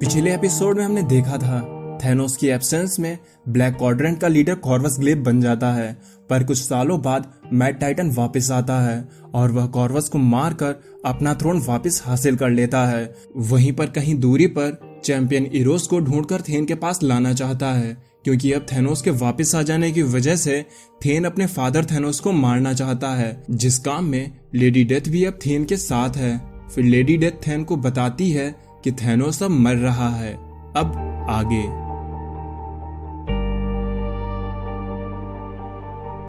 पिछले एपिसोड में हमने देखा था थैनोस की एब्सेंस में ब्लैक क्वाड्रेंट का लीडर कॉर्वस ग्लेब बन जाता है, पर कुछ सालों बाद मैड टाइटन वापस आता है और वह कॉर्वस को मारकर अपना थ्रोन वापस हासिल कर लेता है। वहीं पर कहीं दूरी पर चैंपियन इरोस को ढूंढकर थेन के पास लाना चाहता है, क्योंकि अब थैनोस के वापस आ जाने की वजह से थेन अपने फादर थैनोस को मारना चाहता है, जिस काम में लेडी डेथ भी अब थेन के साथ है। फिर लेडी डेथ थेन को बताती है कि थैनोस अब मर रहा है। अब आगे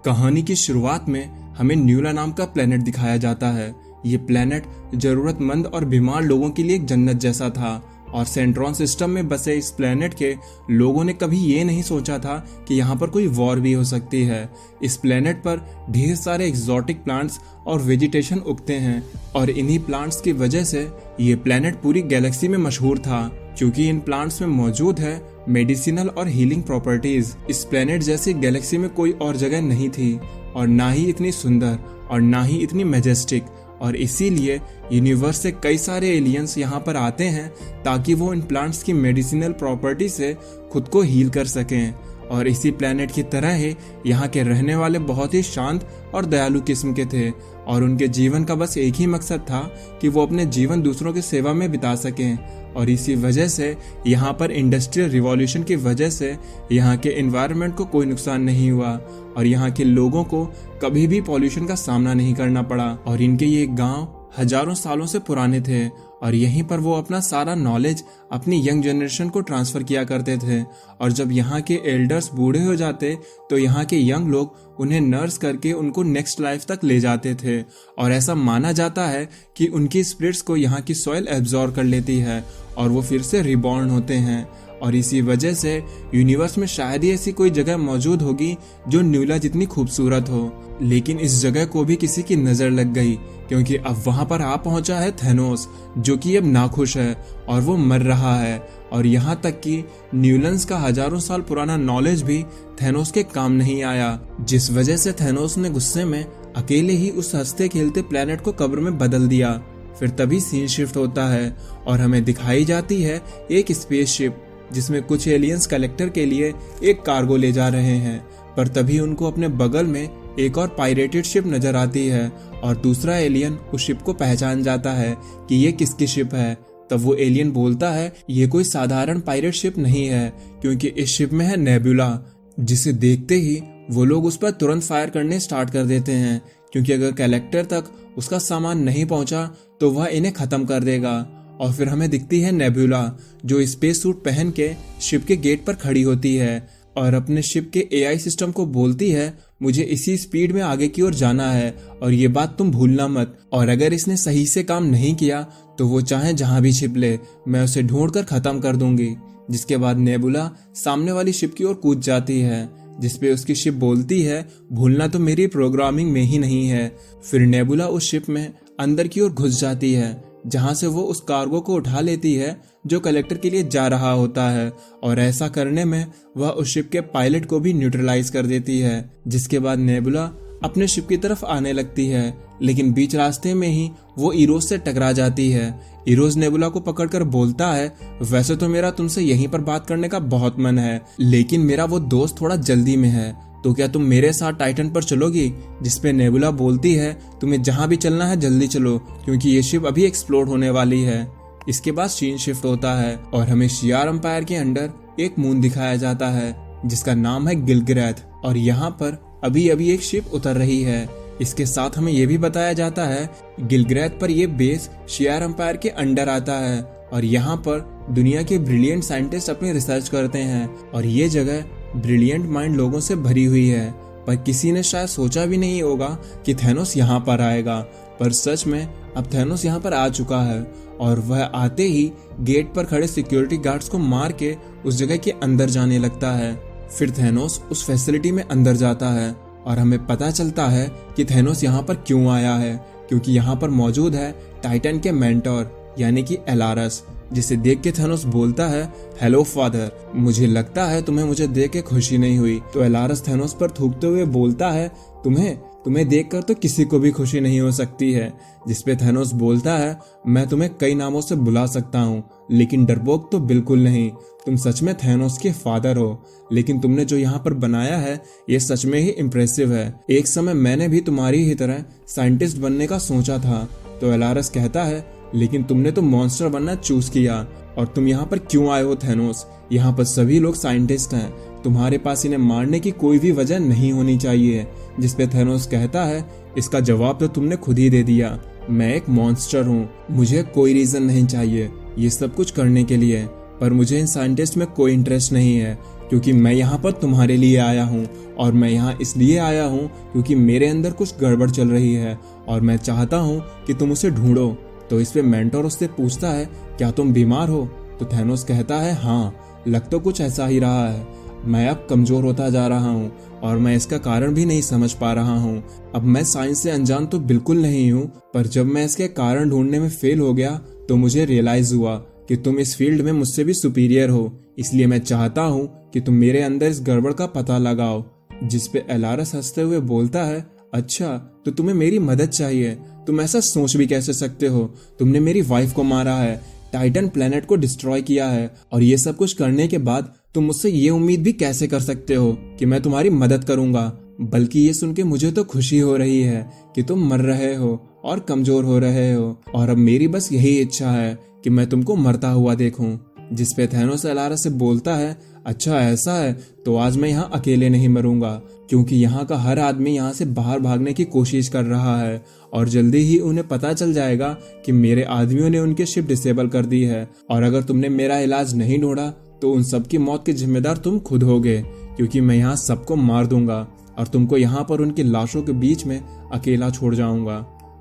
कहानी की शुरुआत में हमें न्यूला नाम का प्लेनेट दिखाया जाता है। ये प्लेनेट जरूरतमंद और बीमार लोगों के लिए एक जन्नत जैसा था, और सेंट्रॉन सिस्टम में बसे इस प्लेनेट के लोगों ने कभी ये नहीं सोचा था कि यहाँ पर कोई वॉर भी हो सकती है। इस प्लेनेट पर ढेर सारे एग्जॉटिक प्लांट्स और वेजिटेशन उगते हैं, और इन्हीं प्लांट्स की वजह से ये प्लेनेट पूरी गैलेक्सी में मशहूर था, क्योंकि इन प्लांट्स में मौजूद है मेडिसिनल और हीलिंग प्रॉपर्टीज। इस प्लेनेट जैसी गैलेक्सी में कोई और जगह नहीं थी, और ना ही इतनी सुंदर और ना ही इतनी मैजेस्टिक, और इसीलिए यूनिवर्स से कई सारे एलियंस यहाँ पर आते हैं ताकि वो इन प्लांट्स की मेडिसिनल प्रॉपर्टी से खुद को हील कर सकें। और इसी प्लेनेट की तरह ही यहाँ के रहने वाले बहुत ही शांत और दयालु किस्म के थे, और उनके जीवन का बस एक ही मकसद था कि वो अपने जीवन दूसरों की सेवा में बिता सकें। और इसी वजह से यहाँ पर इंडस्ट्रियल रिवॉल्यूशन की वजह से यहाँ के एनवायरनमेंट को कोई नुकसान नहीं हुआ, और यहाँ के लोगों को कभी भी पॉल्यूशन का सामना नहीं करना पड़ा। और इनके ये गांव हजारों सालों से पुराने थे, और यहीं पर वो अपना सारा नॉलेज अपनी यंग जनरेशन को ट्रांसफर किया करते थे। और जब यहाँ के एल्डर्स बूढ़े हो जाते तो यहाँ के यंग लोग उन्हें नर्स करके उनको नेक्स्ट लाइफ तक ले जाते थे, और ऐसा माना जाता है कि उनकी स्पिरिट्स को यहाँ की सॉइल एब्जॉर्ब कर लेती है और वो फिर से रिबॉर्न होते हैं। और इसी वजह से यूनिवर्स में शायद ही ऐसी कोई जगह मौजूद होगी जो न्यूला जितनी खूबसूरत हो। लेकिन इस जगह को भी किसी की नजर लग गई, क्योंकि अब वहां पर आ पहुंचा है थैनोस, जो कि अब नाखुश है और वो मर रहा है। और यहाँ तक कि न्यूलन्स का हजारों साल पुराना नॉलेज भी थैनोस के काम नहीं आया, जिस वजह से थैनोस ने गुस्से में अकेले ही उस हंसते खेलते प्लेनेट को कब्र में बदल दिया। फिर तभी सीन शिफ्ट होता है और हमें दिखाई जाती है एक स्पेसशिप, जिसमें कुछ एलियंस कलेक्टर के लिए एक कार्गो ले जा रहे हैं। पर तभी उनको अपने बगल में एक और पायरेटेड शिप नजर आती है, और दूसरा एलियन उस शिप को पहचान जाता है कि ये किसकी शिप है। तब वो एलियन बोलता है ये कोई साधारण पायरेट शिप नहीं है, क्योंकि इस शिप में है नेबुला, जिसे देखते ही वो लोग उस पर तुरंत फायर करने स्टार्ट कर देते हैं, क्योंकि अगर कलेक्टर तक उसका सामान नहीं पहुंचा तो वह इन्हें खत्म कर देगा। और फिर हमें दिखती है नेबुला, जो स्पेस सूट पहन के शिप के गेट पर खड़ी होती है और अपने शिप के एआई सिस्टम को बोलती है मुझे इसी स्पीड में आगे की ओर जाना है, और ये बात तुम भूलना मत। और अगर इसने सही से काम नहीं किया तो वो चाहे जहां भी छिप ले, मैं उसे ढूंढकर खत्म कर दूंगी। जिसके बाद नेबुला सामने वाली शिप की ओर कूद जाती है, जिसपे उसकी शिप बोलती है भूलना तो मेरी प्रोग्रामिंग में ही नहीं है। फिर नेबुला उस शिप में अंदर की ओर घुस जाती है, जहां से वो उस कार्गो को उठा लेती है जो कलेक्टर के लिए जा रहा होता है, और ऐसा करने में वह उस शिप के पायलट को भी न्यूट्रलाइज कर देती है। जिसके बाद नेबुला अपने शिप की तरफ आने लगती है, लेकिन बीच रास्ते में ही वो इरोस से टकरा जाती है। इरोस नेबुला को पकड़कर बोलता है वैसे तो मेरा तुमसे यहीं पर बात करने का बहुत मन है, लेकिन मेरा वो दोस्त थोड़ा जल्दी में है, तो क्या तुम मेरे साथ टाइटन पर चलोगी? जिसपे नेबुला बोलती है तुम्हें जहां भी चलना है जल्दी चलो, क्योंकि ये शिप अभी एक्सप्लोड होने वाली है। इसके बाद सीन शिफ्ट होता है और हमें शियार एम्पायर के अंडर एक मून दिखाया जाता है जिसका नाम है गिलग्रैथ, और यहाँ पर अभी अभी एक शिप उतर रही है। इसके साथ हमें यह भी बताया जाता है गिलग्रैथ पर यह बेस शियार एम्पायर के अंडर आता है, और यहाँ पर दुनिया के ब्रिलियंट साइंटिस्ट अपनी रिसर्च करते हैं, और ये जगह ब्रिलियंट माइंड लोगों से भरी हुई है। पर किसी ने शायद सोचा भी नहीं होगा कि थैनोस यहाँ पर आएगा, पर सच में अब थैनोस यहाँ पर आ चुका है, और वह आते ही गेट पर खड़े सिक्योरिटी गार्ड्स को मार के उस जगह के अंदर जाने लगता है। फिर थैनोस उस फैसिलिटी में अंदर जाता है, और हमें पता चलता है कि थैनोस यहाँ पर क्यों आया है, क्योंकि यहाँ पर मौजूद है टाइटन के मेंटोर यानी कि एलारस, जिसे देख के थैनोस बोलता है हेलो फादर, मुझे लगता है तुम्हें मुझे देख के खुशी नहीं हुई। तो एलारस थैनोस पर थूकते हुए बोलता है तुम्हें तुम्हें देखकर तो किसी को भी खुशी नहीं हो सकती है। जिसपे थैनोस बोलता है, मैं तुम्हें कई नामों से बुला सकता हूँ, लेकिन डरपोक तो बिल्कुल नहीं। तुम सच में थैनोस के फादर हो, लेकिन तुमने जो यहाँ पर बनाया है ये सच में ही इम्प्रेसिव है। एक समय मैंने भी तुम्हारी ही तरह साइंटिस्ट बनने का सोचा था। तो एलारस कहता है, लेकिन तुमने तो मॉन्स्टर बनना चूज किया। और तुम यहाँ पर क्यों आए हो थैनोस? यहाँ पर सभी लोग साइंटिस्ट हैं, तुम्हारे पास इन्हें मारने की कोई भी वजह नहीं होनी चाहिए। जिसपे थैनोस कहता है, इसका जवाब तो तुमने खुद ही दे दिया। मैं एक मॉन्स्टर हूँ, मुझे कोई रीजन नहीं चाहिए ये सब कुछ करने के लिए। पर मुझे इन साइंटिस्ट में कोई इंटरेस्ट नहीं है, क्योंकि मैं यहाँ पर तुम्हारे लिए आया हूँ। और मैं यहाँ इसलिए आया हूँ क्योंकि मेरे अंदर कुछ गड़बड़ चल रही है और मैं चाहता हूँ कि तुम उसे ढूंढो। तो इस पे मेंटोर उससे पूछता है, क्या तुम बीमार हो? तो थैनोस कहता है, हाँ, लग तो कुछ ऐसा ही रहा है। मैं अब कमजोर होता जा रहा हूँ और मैं इसका कारण भी नहीं समझ पा रहा हूँ। अब मैं साइंस से अनजान तो बिल्कुल नहीं हूँ, पर जब मैं इसके कारण ढूंढने में फेल हो गया तो मुझे रियलाइज हुआ कि तुम इस फील्ड में मुझसे भी सुपीरियर हो। इसलिए मैं चाहता हूँ कि तुम मेरे अंदर इस गड़बड़ का पता लगाओ। जिसपे एलारस हंसते हुए बोलता है, अच्छा, तो तुम्हें मेरी मदद चाहिए? तुम ऐसा सोच भी कैसे सकते हो? तुमने मेरी वाइफ को मारा है, टाइटन प्लेनेट को डिस्ट्रॉय किया है, और ये सब कुछ करने के बाद तुम मुझसे ये उम्मीद भी कैसे कर सकते हो कि मैं तुम्हारी मदद करूंगा? बल्कि ये सुन के मुझे तो खुशी हो रही है कि तुम मर रहे हो और कमजोर हो रहे हो, और अब मेरी बस यही इच्छा है कि मैं तुमको मरता हुआ देखूं। जिसपे थैनोस एलारस से बोलता है, अच्छा ऐसा है तो आज मैं यहाँ अकेले नहीं मरूंगा, क्योंकि यहाँ का हर आदमी यहाँ से बाहर भागने की कोशिश कर रहा है और जल्दी ही उन्हें पता चल जाएगा कि मेरे आदमियों ने उनकी शिप डिसेबल कर दी है। और अगर तुमने मेरा इलाज नहीं ढूंढा तो उन सबकी मौत के जिम्मेदार तुम खुद होगे, क्योंकि मैं यहाँ सबको मार दूंगा और तुमको यहाँ पर उनकी लाशों के बीच में अकेला छोड़ जाऊंगा।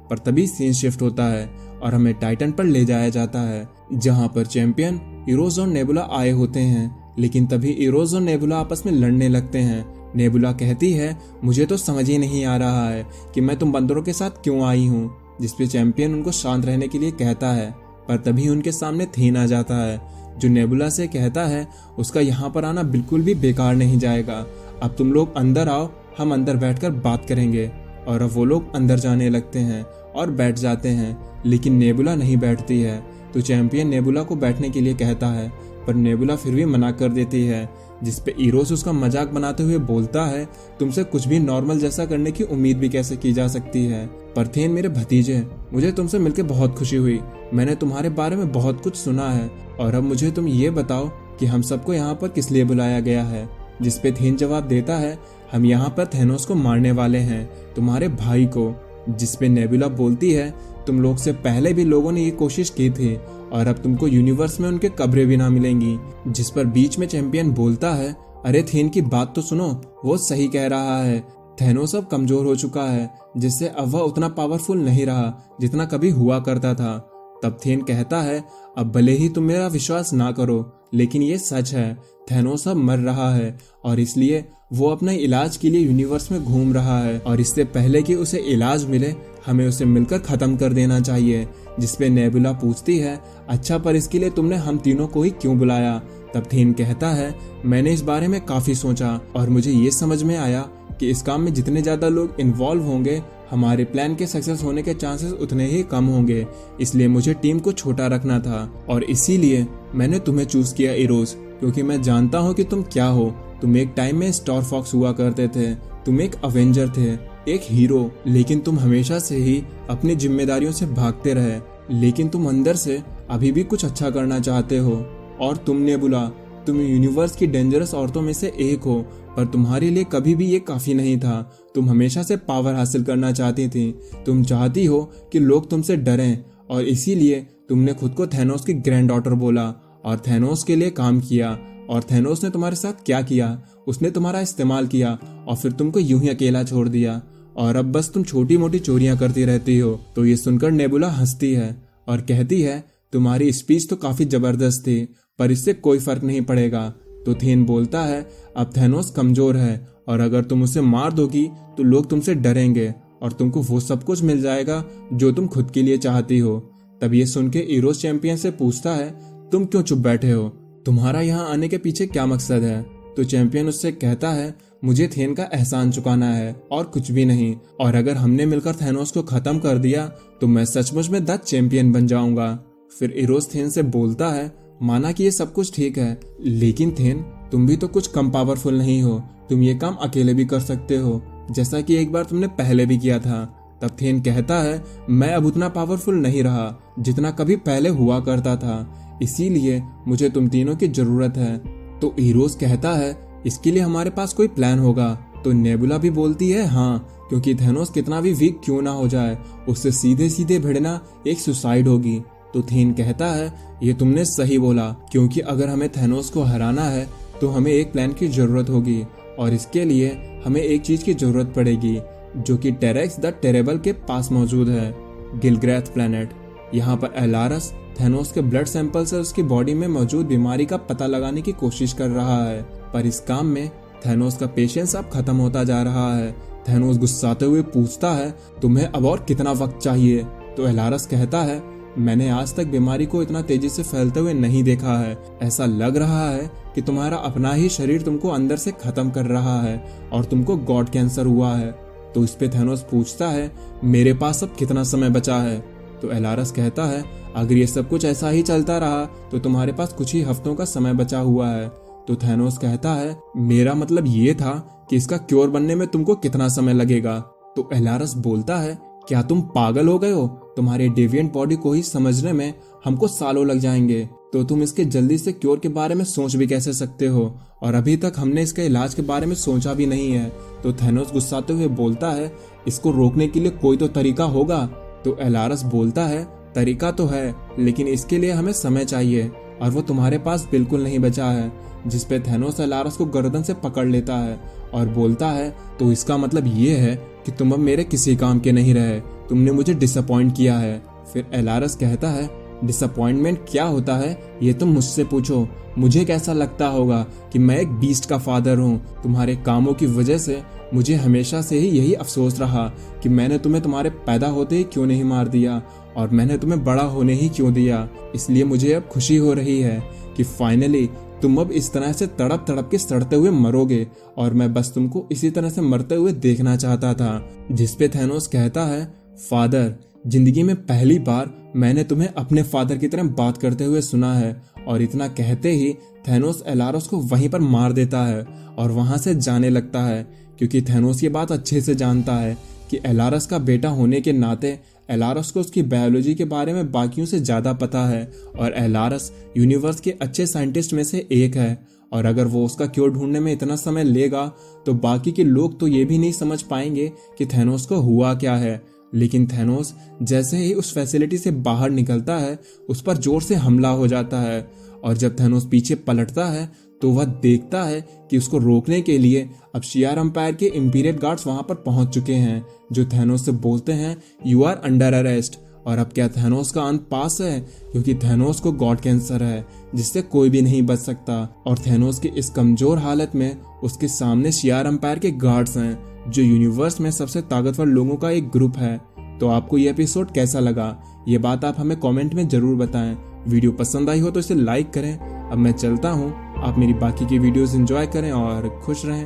पर तभी सीन शिफ्ट होता है और हमें टाइटन पर ले जाया जाता है, जहाँ पर चैंपियन, इरोज और नेबुला आए होते हैं। लेकिन तभी इरोज और नेबुला आपस में लड़ने लगते हैं। नेबुला कहती है, मुझे तो समझ ही नहीं आ रहा है कि मैं तुम बंदरों के साथ क्यों आई हूँ। जिसपे चैंपियन उनको शांत रहने के लिए कहता है, पर तभी उनके सामने थीन आ जाता है, जो नेबुला से कहता है उसका यहाँ पर आना बिल्कुल भी बेकार नहीं जाएगा। अब तुम लोग अंदर आओ, हम अंदर बैठकर बात करेंगे। और अब वो लोग अंदर जाने लगते हैं और बैठ जाते हैं, लेकिन नेबुला नहीं बैठती है। तो चैंपियन नेबुला को बैठने के लिए कहता है, पर नेबुला फिर भी मना कर देती है। जिसपे इरोस उसका मजाक बनाते हुए बोलता है, तुमसे कुछ भी नॉर्मल जैसा करने की उम्मीद भी कैसे की जा सकती है? पर थेन मेरे भतीजे, मुझे तुमसे मिलकर बहुत खुशी हुई। मैंने तुम्हारे बारे में बहुत कुछ सुना है, और अब मुझे तुम ये बताओ कि हम सबको यहाँ पर किस लिए बुलाया गया है? जिसपे थेन जवाब देता है, हम यहाँ पर थैनोस को मारने वाले हैं, तुम्हारे भाई को। जिसपे नेबुला बोलती है, तुम लोग से पहले भी लोगों ने ये कोशिश की थी और अब तुमको यूनिवर्स में उनके कब्रें भी ना मिलेंगी। जिस पर बीच में चैंपियन बोलता है, अरे थेन की बात तो सुनो, वो सही कह रहा है। थैनोस अब कमजोर हो चुका है, जिससे अब वह उतना पावरफुल नहीं रहा जितना कभी हुआ करता था। तब थेन कहता है, अब भले ही तुम मेरा विश्वास ना करो, लेकिन ये सच है, थैनोस अब मर रहा है और इसलिए वो अपने इलाज के लिए यूनिवर्स में घूम रहा है, और इससे पहले कि उसे इलाज मिले हमें उसे मिलकर खत्म कर देना चाहिए। जिसपे नेबुला पूछती है, अच्छा, पर इसके लिए तुमने हम तीनों को ही क्यों बुलाया? तब थेन कहता है, मैंने इस बारे में काफी सोचा और मुझे ये समझ में आया कि इस काम में जितने ज्यादा लोग इन्वॉल्व होंगे, हमारे प्लान के सक्सेस होने के चांसेस उतने ही कम होंगे। इसलिए मुझे टीम को छोटा रखना था और इसीलिए मैंने तुम्हें चूज किया इरोज, क्योंकि मैं जानता हूँ कि तुम क्या हो। तुम एक टाइम में स्टार फॉक्स हुआ करते थे, तुम एक अवेंजर थे, एक हीरो, लेकिन तुम हमेशा से ही अपनी जिम्मेदारियों से भागते रहे। लेकिन तुम अंदर से अभी भी कुछ अच्छा करना चाहते हो। और तुम नेबुला, तुम यूनिवर्स की डेंजरस औरतों में से एक हो, पर तुम्हारे लिए कभी भी ये काफी नहीं था। तुम हमेशा से पावर हासिल करना चाहती थी। तुम चाहती हो कि लोग तुमसे डरें, और इसीलिए तुमने खुद को थैनोस की ग्रैंड डॉटर बोला और थैनोस के लिए काम किया। और थैनोस ने तुम्हारे साथ क्या किया? उसने तुम्हारा इस्तेमाल किया और फिर तुमको यूं ही अकेला छोड़ दिया, और अब बस तुम छोटी मोटी चोरियां करती रहती हो। तो ये सुनकर नेबुला हंसती है और कहती है, तुम्हारी स्पीच तो काफी जबरदस्त थी, पर इससे कोई फर्क नहीं पड़ेगा। तो थेन बोलता है, अब थैनोस कमजोर है और अगर तुम उसे मार दोगी तो लोग तुमसे डरेंगे और तुमको वो सब कुछ मिल जाएगा जो तुम खुद के लिए चाहती हो। तब ये सुन के इरोज चैंपियन से पूछता है, तुम क्यों चुप बैठे हो? तुम्हारा यहाँ आने के पीछे क्या मकसद है? तो चैंपियन उससे कहता है, मुझे थेन का एहसान चुकाना है और कुछ भी नहीं। और अगर हमने मिलकर थैनोस को खत्म कर दिया तो मैं सचमुच में द चैंपियन बन जाऊंगा। फिर इरोस थेन से बोलता है, माना कि ये सब कुछ ठीक है, लेकिन थेन तुम भी तो कुछ कम पावरफुल नहीं हो। तुम ये काम अकेले भी कर सकते हो, जैसा कि एक बार तुमने पहले भी किया था। तब थेन कहता है, मैं अब उतना पावरफुल नहीं रहा जितना कभी पहले हुआ करता था, इसीलिए मुझे तुम तीनों की जरूरत है। तो इरोस कहता है, इसके लिए हमारे पास कोई प्लान होगा। तो नेबुला भी बोलती है, हाँ, क्योंकि थैनोस कितना भी वीक क्यों ना हो जाए, उससे सीधे सीधे भिड़ना एक सुसाइड होगी। तो थेन कहता है, ये तुमने सही बोला, क्योंकि अगर हमें थैनोस को हराना है तो हमें एक प्लान की जरूरत होगी, और इसके लिए हमें एक चीज की जरूरत पड़ेगी जो कि टेरेक्स द टेरेबल के पास मौजूद है, गिलग्रैथ प्लैनेट। यहाँ पर एलारस थैनोस के ब्लड सैंपल से उसकी बॉडी में मौजूद बीमारी का पता लगाने की कोशिश कर रहा है, पर इस काम में थैनोस का पेशेंस अब खत्म होता जा रहा है। थैनोस गुस्साते हुए पूछता है, तुम्हें अब और कितना वक्त चाहिए? तो एलारस कहता है, मैंने आज तक बीमारी को इतना तेजी से फैलते हुए नहीं देखा है। ऐसा लग रहा है कि तुम्हारा अपना ही शरीर तुमको अंदर से खत्म कर रहा है और तुमको गॉड कैंसर हुआ है। तो इस पे थैनोस पूछता है, मेरे पास अब कितना समय बचा है? तो एलारस कहता है, अगर ये सब कुछ ऐसा ही चलता रहा तो तुम्हारे पास कुछ ही हफ्तों का समय बचा हुआ है। तो थैनोस कहता है, मेरा मतलब ये था कि इसका क्योर बनने में तुमको कितना समय लगेगा? तो एलारस बोलता है, क्या तुम पागल हो गए हो? तुम्हारे डेविएंट बॉडी को ही समझने में हमको सालों लग जाएंगे, तो तुम इसके जल्दी से क्योर के बारे में सोच भी कैसे सकते हो? और अभी तक हमने इसके इलाज के बारे में सोचा भी नहीं है। तो थैनोस गुस्साते हुए बोलता है, इसको रोकने के लिए कोई तो तरीका होगा। तो एलारस बोलता है, तरीका तो है, लेकिन इसके लिए हमें समय चाहिए और वो तुम्हारे पास बिल्कुल नहीं बचा है। जिस पे थैनोस एलारस को गर्दन से पकड़ लेता है और बोलता है, तो इसका मतलब ये है कि तुम अब मेरे किसी काम के नहीं रहे, तुमने मुझे डिसअपॉइंट किया है। फिर एलारस कहता है, डिसअपॉइंटमेंट क्या होता है ये तुम मुझसे पूछो, मुझे कैसा लगता होगा कि मैं एक बीस्ट का फादर हूँ। तुम्हारे कामों की वजह से मुझे हमेशा से ही यही अफसोस रहा कि मैंने तुम्हें तुम्हारे पैदा होते ही क्यों नहीं मार दिया और मैंने तुम्हें बड़ा होने ही क्यों दिया। इसलिए मुझे अब खुशी हो रही है कि फाइनली तुम अब इस तरह से तड़प तड़प के सड़ते हुए मरोगे और मैं बस तुमको इसी तरह से मरते हुए देखना चाहता था। जिस पे थैनोस कहता है, फादर, जिंदगी में पहली बार मैंने तुम्हें अपने फादर की तरह बात करते हुए सुना है। और इतना कहते ही थैनोस एलारस को वहीं पर मार देता है और वहां से जाने लगता है, क्योंकि थैनोस ये बात अच्छे से जानता है कि एलारस का बेटा होने के नाते एलारस को उसकी बायोलॉजी के बारे में बाकियों से ज्यादा पता है और एलारस यूनिवर्स के अच्छे साइंटिस्ट में से एक है। और अगर वो उसका क्योर ढूंढने में इतना समय लेगा तो बाकी के लोग तो ये भी नहीं समझ पाएंगे कि थैनोस को हुआ क्या है। लेकिन थैनोस जैसे ही उस फैसिलिटी से बाहर निकलता है, उस पर जोर से हमला हो जाता है और जब थैनोस पीछे पलटता है तो वह देखता है कि उसको रोकने के लिए अब शियार एम्पायर के इंपीरियल गार्ड्स वहां पर पहुंच चुके हैं, जो थैनोस से बोलते हैं, यू आर अंडर अरेस्ट। और अब क्या थैनोस का अंत पास है? क्योंकि थैनोस को गॉड कैंसर है जिससे कोई भी नहीं बच सकता। और थैनोस की इस कमजोर हालत में उसके सामने शियार एम्पायर के गार्ड्स हैं, जो यूनिवर्स में सबसे ताकतवर लोगों का एक ग्रुप है। तो आपको ये एपिसोड कैसा लगा, ये बात आप हमें कमेंट में जरूर बताएं। वीडियो पसंद आई हो तो इसे लाइक करें। अब मैं चलता हूँ, आप मेरी बाकी की वीडियोस एंजॉय करें और खुश रहें।